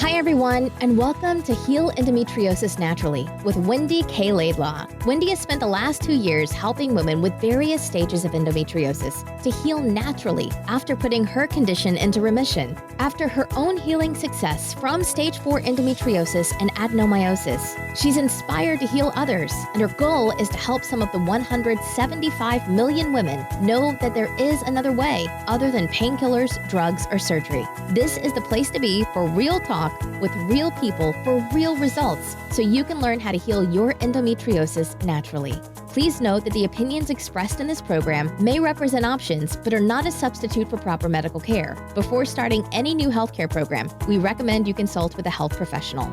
Hi, everyone, and welcome to Heal Endometriosis Naturally with Wendy K Laidlaw. Wendy has spent the last 2 years helping women with various stages of endometriosis to heal naturally after putting her condition into remission. After her own healing success from stage 4 endometriosis and adenomyosis, she's inspired to heal others, and her goal is to help some of the 175 million women know that there is another way other than painkillers, drugs, or surgery. This is the place to be for real talk with real people for real results, so you can learn how to heal your endometriosis naturally. Please note that the opinions expressed in this program may represent options, but are not a substitute for proper medical care. Before starting any new healthcare program, we recommend you consult with a health professional.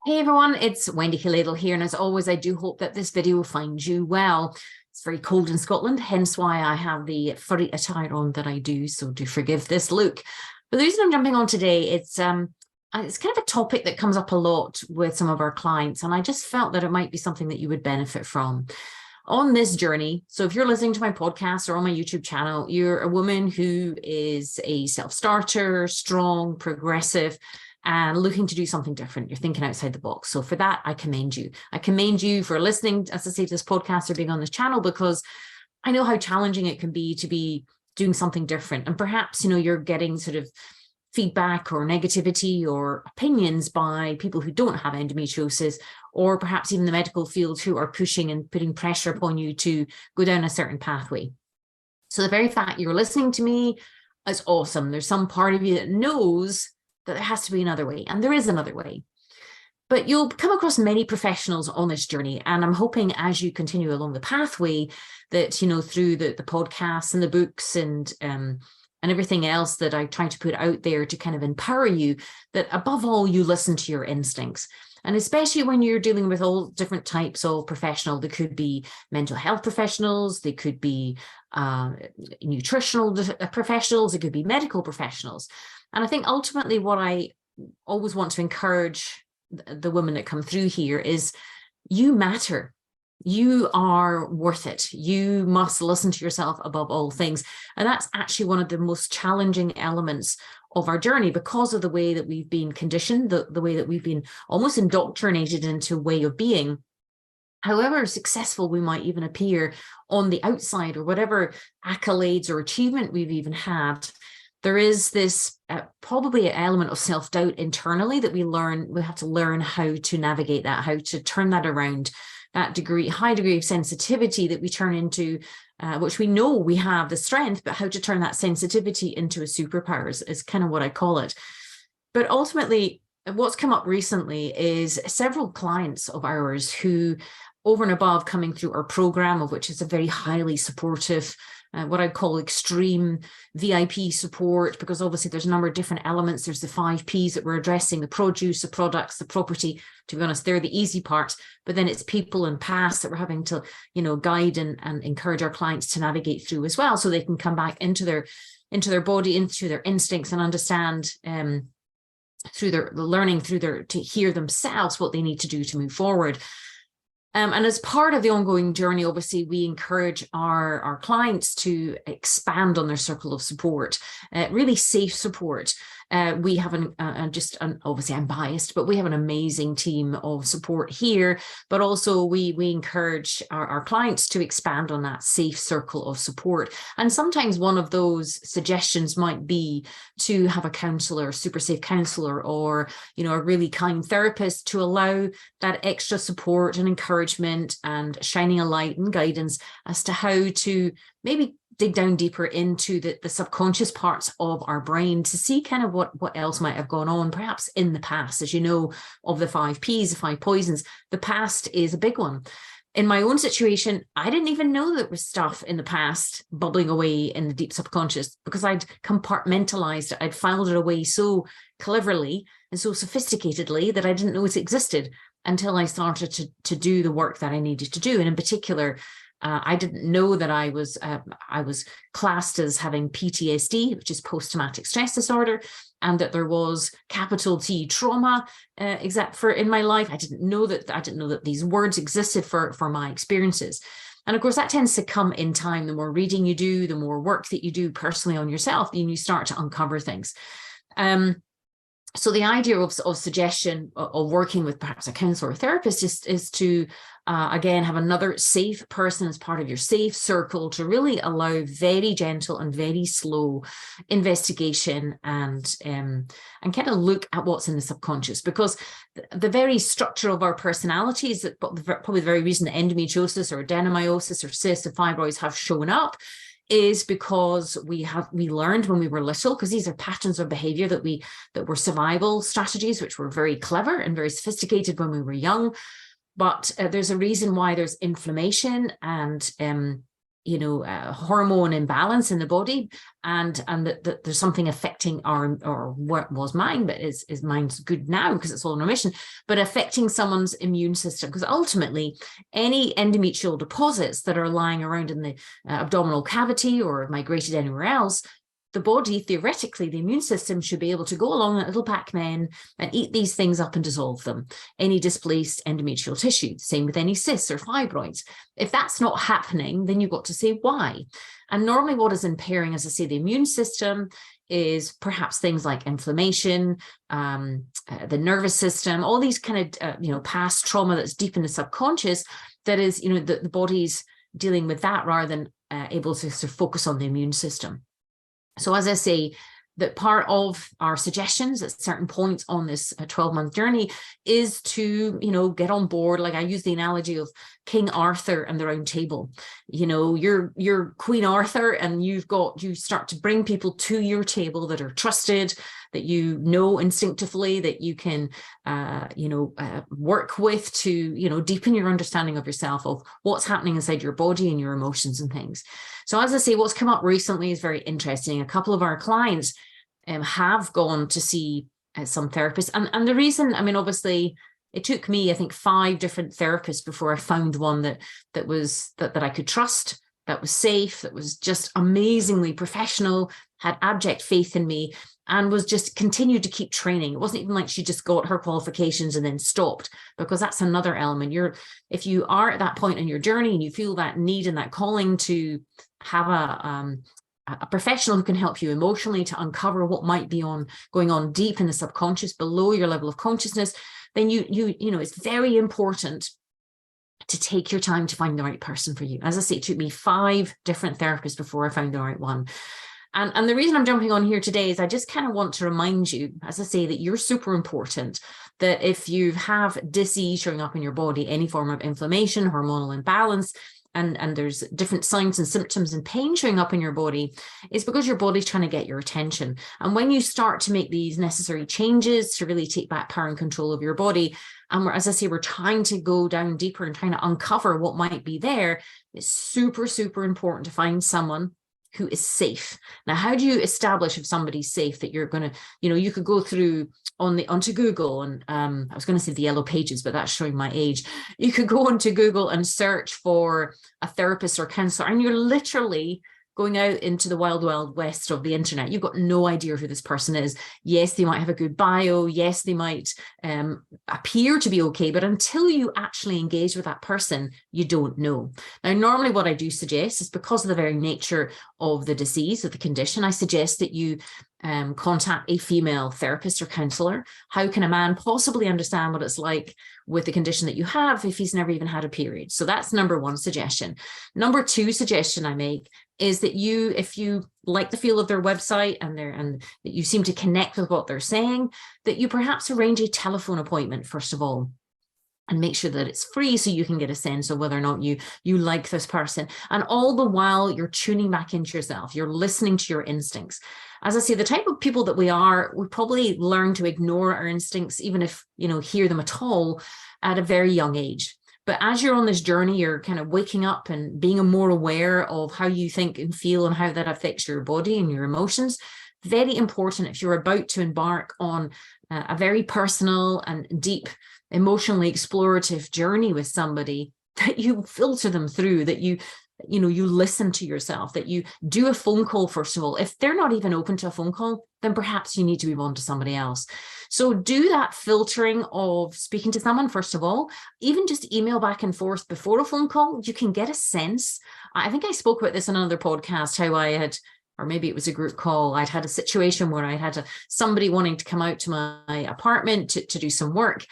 Hey everyone, it's Wendy K Laidlaw here, and as always, I do hope that this video will find you well. It's very cold in Scotland, hence why I have the furry attire on that I do, so do forgive this look. But the reason I'm jumping on today, it's kind of a topic that comes up a lot with some of our clients, and I just felt that it might be something that you would benefit from on this journey. So if you're listening to my podcast or on my YouTube channel, you're a woman who is a self-starter, strong, progressive, and looking to do something different. You're thinking outside the box. So for that, I commend you. I commend you for listening, as I say, to this podcast or being on this channel, because I know how challenging it can be to be doing something different. And perhaps, you're getting sort of feedback or negativity or opinions by people who don't have endometriosis, or perhaps even the medical field who are pushing and putting pressure upon you to go down a certain pathway. So the very fact you're listening to me is awesome. There's some part of you that knows that there has to be another way, and there is another way. But you'll come across many professionals on this journey, and I'm hoping as you continue along the pathway that, through the podcasts and the books and everything else that I try to put out there to kind of empower you, that above all, you listen to your instincts. And especially when you're dealing with all different types of professional, they could be mental health professionals, they could be nutritional professionals, it could be medical professionals. And I think ultimately what I always want to encourage the women that come through here is you matter. You are worth it. You must listen to yourself above all things. And that's actually one of the most challenging elements of our journey because of the way that we've been conditioned, the way that we've been almost indoctrinated into a way of being. However successful we might even appear on the outside, or whatever accolades or achievement we've even had, there is this probably an element of self-doubt internally that we have to learn how to navigate that, how to turn that around, that high degree of sensitivity that we turn into, which we know we have the strength, but how to turn that sensitivity into a superpower is kind of what I call it. But ultimately, what's come up recently is several clients of ours who, over and above coming through our program, of which is a very highly supportive, what I call extreme VIP support, because obviously there's a number of different elements. There's the 5 Ps that we're addressing: the produce, the products, the property. To be honest, they're the easy parts, but then it's people and past that we're having to, guide and encourage our clients to navigate through as well, so they can come back into their body, into their instincts, and understand through their learning, to hear themselves what they need to do to move forward. And as part of the ongoing journey, obviously, we encourage our clients to expand on their circle of support, really safe support. We have obviously I'm biased, but we have an amazing team of support here, but also we encourage our clients to expand on that safe circle of support. And sometimes one of those suggestions might be to have a counselor, super safe counselor, or, a really kind therapist to allow that extra support and encouragement and shining a light and guidance as to how to maybe dig down deeper into the subconscious parts of our brain to see kind of what else might have gone on, perhaps in the past. As you know, of the 5 Ps, the 5 poisons, the past is a big one. In my own situation, I didn't even know there was stuff in the past bubbling away in the deep subconscious, because I'd compartmentalized it. I'd filed it away so cleverly and so sophisticatedly that I didn't know it existed until I started to do the work that I needed to do. And in particular, I didn't know that I was classed as having PTSD, which is post-traumatic stress disorder, and that there was capital T trauma in my life. I didn't know that these words existed for my experiences. And of course, that tends to come in time. The more reading you do, the more work that you do personally on yourself, then you start to uncover things. So the idea of suggestion of working with perhaps a counselor or therapist is to, again, have another safe person as part of your safe circle to really allow very gentle and very slow investigation and kind of look at what's in the subconscious, because the very structure of our personality is that probably the very reason that endometriosis or adenomyosis or cysts or fibroids have shown up is because we learned when we were little, because these are patterns of behavior that were survival strategies, which were very clever and very sophisticated when we were young. But there's a reason why there's inflammation and hormone imbalance in the body, and that there's something affecting or what was mine, but is mine's good now because it's all in remission, but affecting someone's immune system, because ultimately any endometrial deposits that are lying around in the abdominal cavity or migrated anywhere else, the body, theoretically, the immune system should be able to go along that little Pac-Man and eat these things up and dissolve them. Any displaced endometrial tissue, same with any cysts or fibroids. If that's not happening, then you've got to say why. And normally what is impairing, as I say, the immune system is perhaps things like inflammation, the nervous system, all these kind of, past trauma that's deep in the subconscious that is, the body's dealing with that rather than able to sort of focus on the immune system. So as I say, that part of our suggestions at certain points on this 12-month journey is to, get on board. Like I use the analogy of King Arthur and the Round Table. You're Queen Arthur, and you start to bring people to your table that are trusted, that instinctively, that you can, work with to, deepen your understanding of yourself, of what's happening inside your body and your emotions and things. So as I say, what's come up recently is very interesting. A couple of our clients have gone to see some therapists. And the reason, obviously, it took me, I think, 5 different therapists before I found one that I could trust, that was safe, that was just amazingly professional, had abject faith in me, and was just continued to keep training. It wasn't even like she just got her qualifications and then stopped, because that's another element. If you are at that point in your journey and you feel that need and that calling to have a professional who can help you emotionally to uncover what might be going on deep in the subconscious below your level of consciousness, then it's very important to take your time to find the right person for you. As I say, it took me 5 different therapists before I found the right one. And the reason I'm jumping on here today is I just kind of want to remind you, as I say, that you're super important, that if you have dis-ease showing up in your body, any form of inflammation, hormonal imbalance, and there's different signs and symptoms and pain showing up in your body, is because your body's trying to get your attention. And when you start to make these necessary changes to really take back power and control of your body, and as I say, we're trying to go down deeper and trying to uncover what might be there, it's super, super important to find someone who is safe. Now, how do you establish if somebody's safe, that you're going to, you could go through onto Google, and I was going to say the yellow pages, but that's showing my age. You could go onto Google and search for a therapist or counselor, and you're literally going out into the wild, wild west of the internet. You've got no idea who this person is. Yes, they might have a good bio. Yes, they might appear to be okay, but until you actually engage with that person, you don't know. Now, normally what I do suggest is, because of the very nature of the disease, of the condition, I suggest that you contact a female therapist or counselor. How can a man possibly understand what it's like with the condition that you have if he's never even had a period? So that's number 1 suggestion. Number 2 suggestion I make is that if you like the feel of their website and that you seem to connect with what they're saying, that you perhaps arrange a telephone appointment, first of all, and make sure that it's free, so you can get a sense of whether or not you like this person. And all the while you're tuning back into yourself, you're listening to your instincts. As I say, the type of people that we probably learn to ignore our instincts, even if, hear them at all, at a very young age. But as you're on this journey, you're kind of waking up and being more aware of how you think and feel and how that affects your body and your emotions. Very important, if you're about to embark on a very personal and deep, emotionally explorative journey with somebody, that you filter them through, that you you listen to yourself, that you do a phone call. First of all, if they're not even open to a phone call, then perhaps you need to move on to somebody else. So do that filtering of speaking to someone. First of all, even just email back and forth before a phone call, you can get a sense. I think I spoke about this in another podcast, how I had, or maybe it was a group call, I'd had a situation where I had somebody wanting to come out to my apartment to do some work.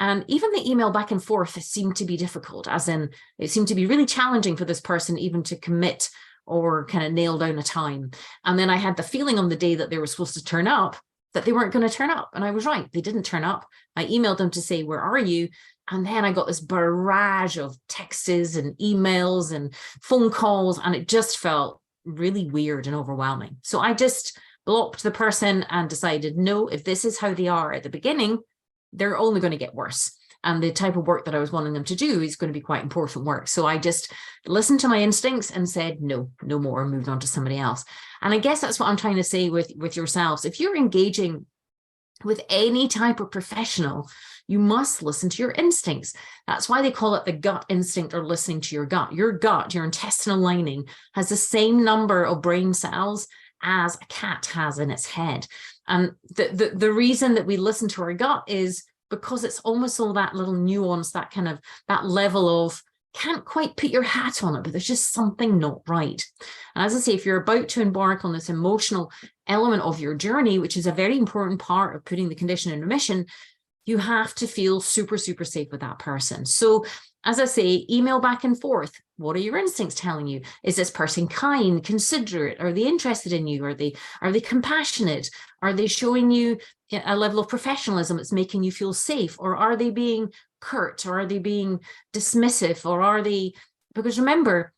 And even the email back and forth seemed to be difficult, as in it seemed to be really challenging for this person even to commit or kind of nail down a time. And then I had the feeling on the day that they were supposed to turn up that they weren't going to turn up. And I was right. They didn't turn up. I emailed them to say, where are you? And then I got this barrage of texts and emails and phone calls, and it just felt really weird and overwhelming. So I just blocked the person and decided, no, if this is how they are at the beginning, they're only going to get worse. And the type of work that I was wanting them to do is going to be quite important work. So I just listened to my instincts and said, no more, moved on to somebody else. And I guess that's what I'm trying to say with yourselves. If you're engaging with any type of professional, you must listen to your instincts. That's why they call it the gut instinct, or listening to your gut. Your gut, your intestinal lining, has the same number of brain cells as a cat has in its head. And the reason that we listen to our gut is because it's almost all that little nuance, that kind of, that level of, can't quite put your hat on it, but there's just something not right. And as I say, if you're about to embark on this emotional element of your journey, which is a very important part of putting the condition in remission, you have to feel super, super safe with that person. So as I say, email back and forth. What are your instincts telling you? Is this person kind, considerate? Are they interested in you? Are they compassionate? Are they showing you a level of professionalism that's making you feel safe? Or are they being curt? Or are they being dismissive? Or are they, because remember,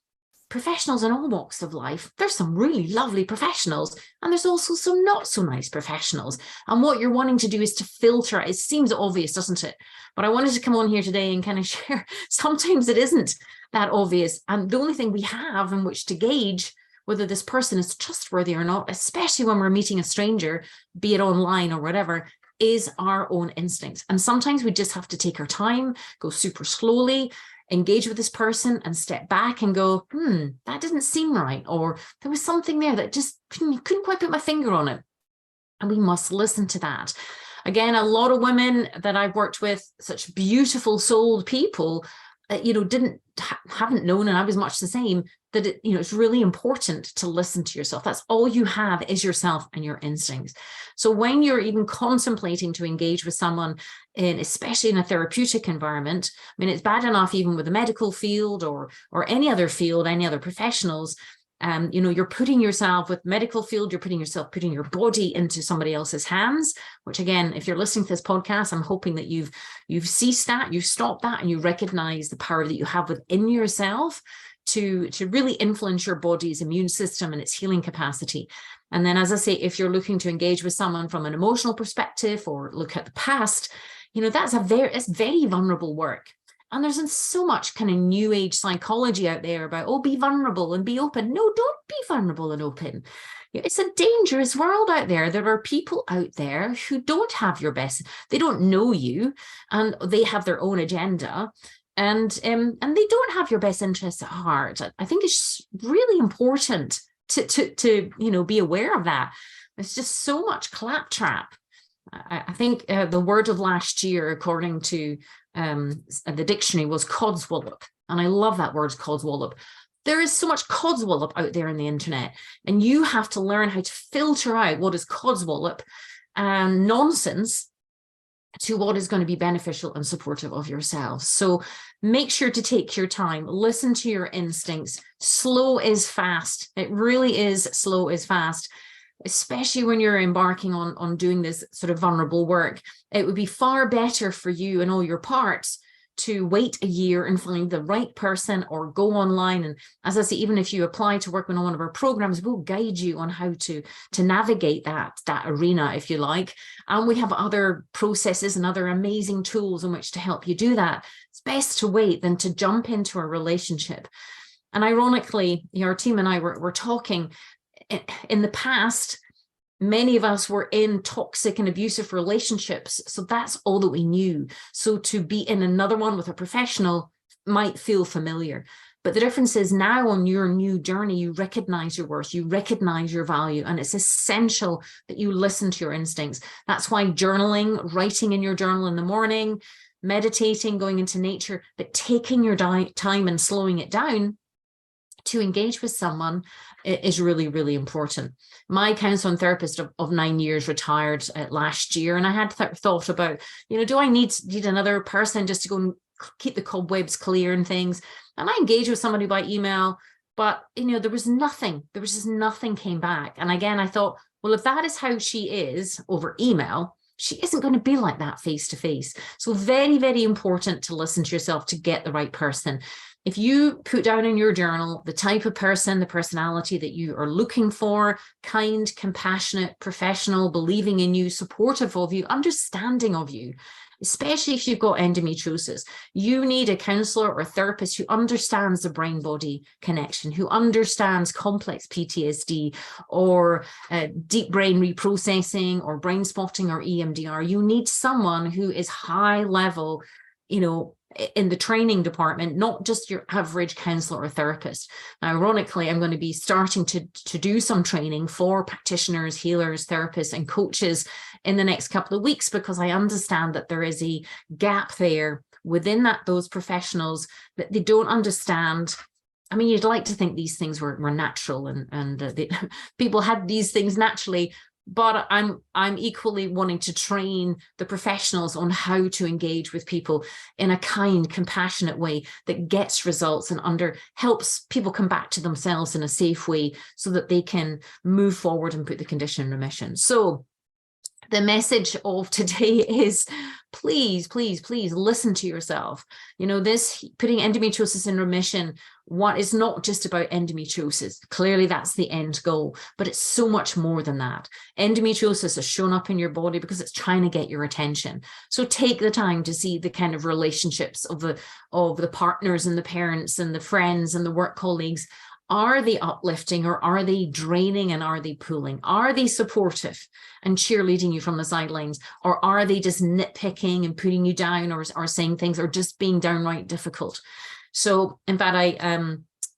professionals in all walks of life, there's some really lovely professionals, and there's also some not so nice professionals. And what you're wanting to do is to filter. It seems obvious, doesn't it? But I wanted to come on here today and kind of share, sometimes it isn't that obvious. And the only thing we have in which to gauge whether this person is trustworthy or not, especially when we're meeting a stranger, be it online or whatever, is our own instincts. And sometimes we just have to take our time, go super slowly, engage with this person and step back and go, that didn't seem right. Or there was something there that just couldn't quite put my finger on it. And we must listen to that. Again, a lot of women that I've worked with, such beautiful souled people, haven't known, and I was much the same, that it's really important to listen to yourself. That's all you have is yourself and your instincts. So when you're even contemplating to engage with someone, especially in a therapeutic environment, I mean, it's bad enough even with the medical field or any other field, any other professionals. You're putting yourself with medical field, putting your body into somebody else's hands, which again, if you're listening to this podcast, I'm hoping that you've ceased that, you've stopped that, and you recognize the power that you have within yourself to really influence your body's immune system and its healing capacity. And then, as I say, if you're looking to engage with someone from an emotional perspective or look at the past, that's it's very vulnerable work. And there's so much kind of new age psychology out there about, be vulnerable and be open. No, don't be vulnerable and open. It's a dangerous world out there. There are people out there who don't have your best. They don't know you, and they have their own agenda. And they don't have your best interests at heart. I think it's really important to be aware of that. There's just so much claptrap. I think the word of last year, according to the dictionary, was codswallop. And I love that word, codswallop. There is so much codswallop out there in the internet, and you have to learn how to filter out what is codswallop and nonsense to what is going to be beneficial and supportive of yourself. So make sure to take your time, listen to your instincts. Slow is fast. It really is slow is fast, especially when you're embarking on doing this sort of vulnerable work. It would be far better for you and all your parts to wait a year and find the right person, or go online. And as I say, even if you apply to work in one of our programs, we'll guide you on how to navigate that arena, if you like. And we have other processes and other amazing tools in which to help you do that. It's best to wait than to jump into a relationship. And ironically, our team and I were talking in the past. Many of us were in toxic and abusive relationships, so that's all that we knew. So to be in another one with a professional might feel familiar. But the difference is now on your new journey, you recognize your worth, you recognize your value, and it's essential that you listen to your instincts. That's why journaling, writing in your journal in the morning, meditating, going into nature, but taking your time and slowing it down to engage with someone is really, really important. My counselor and therapist of 9 years retired last year, and I had thought about, do I need another person just to go and keep the cobwebs clear and things? And I engaged with somebody by email, but there was just nothing came back. And again, I thought, well, if that is how she is over email, she isn't going to be like that face to face. So very, very important to listen to yourself to get the right person. If you put down in your journal the type of person, the personality that you are looking for, kind, compassionate, professional, believing in you, supportive of you, understanding of you, especially if you've got endometriosis, you need a counselor or a therapist who understands the brain-body connection, who understands complex PTSD or deep brain reprocessing or brain spotting or EMDR. You need someone who is high level, in the training department, not just your average counselor or therapist. Now, ironically, I'm going to be starting to do some training for practitioners, healers, therapists, and coaches in the next couple of weeks, because I understand that there is a gap there within those professionals that they don't understand. I mean, you'd like to think these things were natural and people had these things naturally. But I'm equally wanting to train the professionals on how to engage with people in a kind, compassionate way that gets results and helps people come back to themselves in a safe way so that they can move forward and put the condition in remission. So the message of today is please, please, please listen to yourself. This putting endometriosis in remission, what is not just about endometriosis. Clearly, that's the end goal, but it's so much more than that. Endometriosis has shown up in your body because it's trying to get your attention. So take the time to see the kind of relationships of the partners and the parents and the friends and the work colleagues. Are they uplifting or are they draining and are they pulling? Are they supportive and cheerleading you from the sidelines? Or are they just nitpicking and putting you down or saying things or just being downright difficult? So in fact,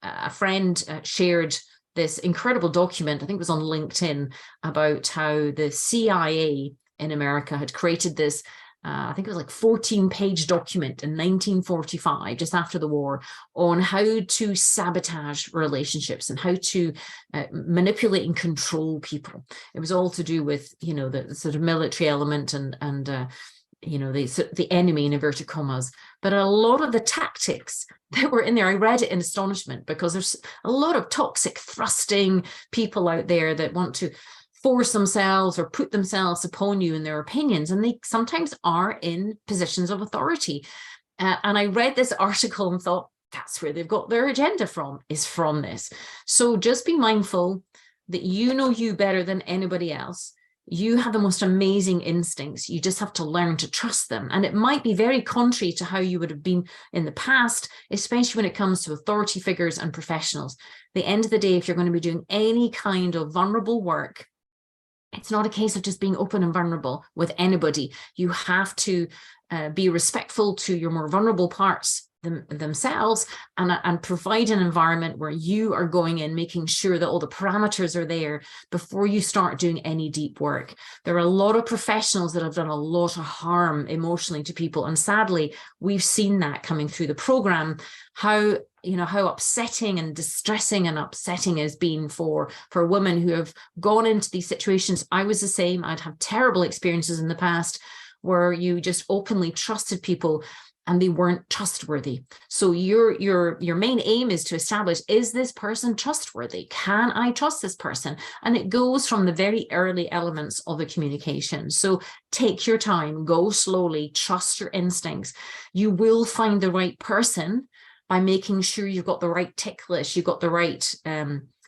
a friend shared this incredible document, I think it was on LinkedIn, about how the CIA in America had created this I think it was like 14-page document in 1945, just after the war, on how to sabotage relationships and how to manipulate and control people. It was all to do with, the sort of military element and the enemy in inverted commas. But a lot of the tactics that were in there, I read it in astonishment, because there's a lot of toxic thrusting people out there that want to force themselves or put themselves upon you in their opinions, and they sometimes are in positions of authority. And I read this article and thought, that's where they've got their agenda from, is from this. So just be mindful that you know you better than anybody else. You have the most amazing instincts. You just have to learn to trust them. And it might be very contrary to how you would have been in the past, especially when it comes to authority figures and professionals. At the end of the day, if you're going to be doing any kind of vulnerable work, it's not a case of just being open and vulnerable with anybody. You have to be respectful to your more vulnerable parts themselves and provide an environment where you are going in, making sure that all the parameters are there before you start doing any deep work. There are a lot of professionals that have done a lot of harm emotionally to people. And sadly, we've seen that coming through the program, how upsetting and distressing and upsetting has been for women who have gone into these situations. I was the same. I'd have terrible experiences in the past where you just openly trusted people and they weren't trustworthy. So your main aim is to establish, is this person trustworthy? Can I trust this person? And it goes from the very early elements of the communication. So take your time, go slowly, trust your instincts. You will find the right person by making sure you've got the right tick list, you've got the right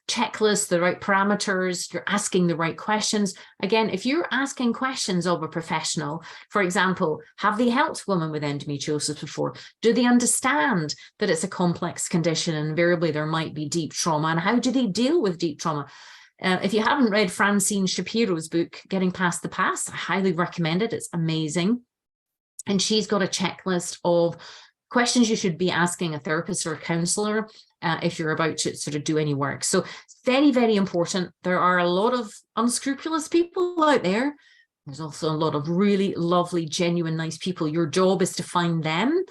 checklist, the right parameters, you're asking the right questions. Again, if you're asking questions of a professional, for example, have they helped women with endometriosis before? Do they understand that it's a complex condition and invariably there might be deep trauma? And how do they deal with deep trauma? If you haven't read Francine Shapiro's book, Getting Past the Past, I highly recommend it. It's amazing. And she's got a checklist of questions you should be asking a therapist or a counselor if you're about to sort of do any work. So it's very, very important. There are a lot of unscrupulous people out there. There's also a lot of really lovely, genuine, nice people. Your job is to find them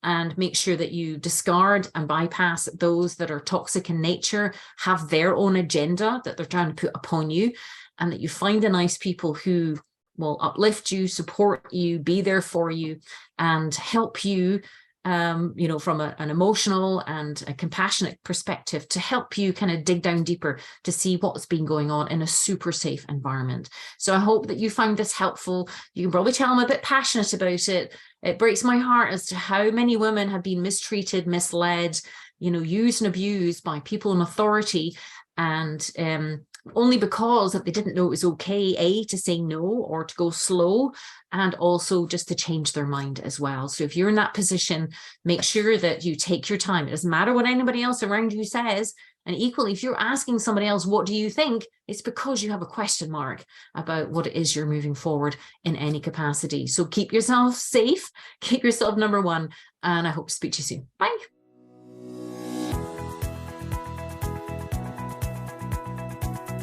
and make sure that you discard and bypass those that are toxic in nature, have their own agenda that they're trying to put upon you, and that you find the nice people who will uplift you, support you, be there for you, and help you, from an emotional and a compassionate perspective, to help you kind of dig down deeper to see what's been going on in a super safe environment. So I hope that you found this helpful. You can probably tell I'm a bit passionate about it. It breaks my heart as to how many women have been mistreated, misled, used and abused by people in authority, and only because that they didn't know it was okay, to say no or to go slow, and also just to change their mind as well. So if you're in that position, make sure that you take your time. It doesn't matter what anybody else around you says. And equally, if you're asking somebody else, what do you think? It's because you have a question mark about what it is you're moving forward in any capacity. So keep yourself safe, keep yourself number one, and I hope to speak to you soon. Bye.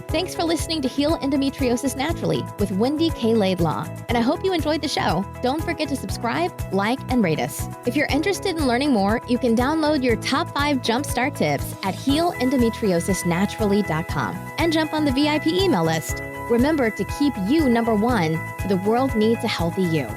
Thanks for listening to Heal Endometriosis Naturally with Wendy K Laidlaw, and I hope you enjoyed the show. Don't forget to subscribe, like, and rate us. If you're interested in learning more, you can download your top 5 jumpstart tips at healendometriosisnaturally.com and jump on the VIP email list. Remember to keep you number one. The world needs a healthy you.